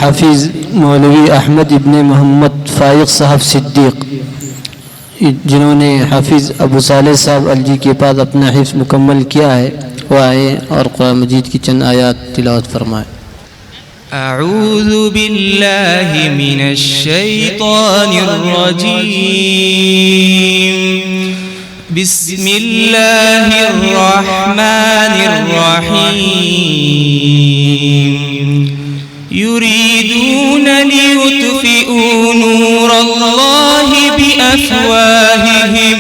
حفیظ مولوی احمد ابن محمد فائق صاحب صدیق، جنہوں نے حافظ ابو صالح صاحب الجی کے پاس اپنا حفظ مکمل کیا ہے، وہ آئے اور قرآن مجید کی چند آیات تلاوت فرمائے۔ اعوذ باللہ من الشیطان الرجیم، بسم اللہ الرحمن الرحیم، یریدون لیطفئوا نور اللہ بأفواہہم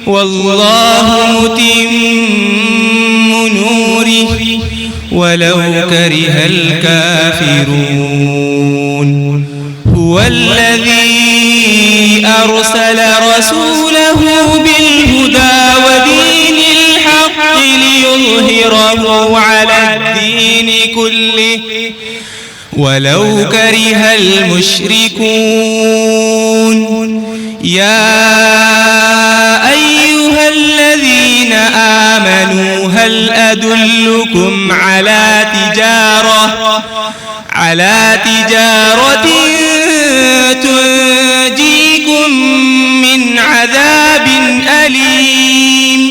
واللہ متم نورہ ولو کرہ الکافرون، هو الذی ارسل رسولہ بالہدى ودین الحق لیظہرہ علی الدین کلہ ولو کرہ المشرکون، یا ایہا الذین آمنوا هل أدلكم على تجارة تنجيكم من عذاب أليم،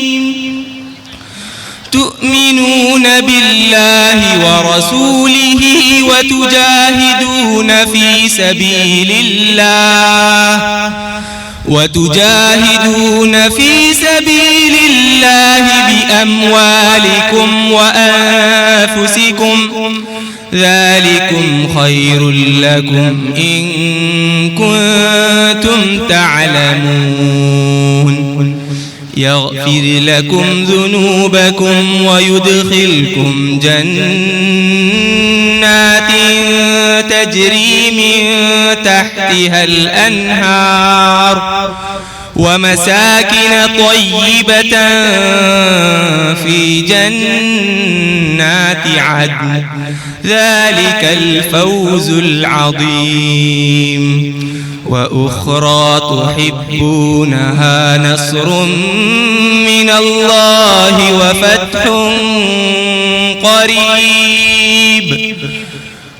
تؤمنون بالله ورسوله وتجاهدون في سبيل الله بأموالكم وأنفسكم، ذلكم خير لكم إن كنتم تعلمون، يغفر لكم ذنوبكم ويدخلكم جنات تجري من تحتها الأنهار ومساكن طيبة في جنات عدن، ذلك الفوز العظيم، وأخرى تحبونها نصر من الله وفتح قريب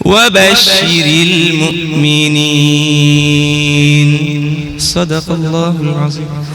وبشر المؤمنين۔ صدق الله العظيم۔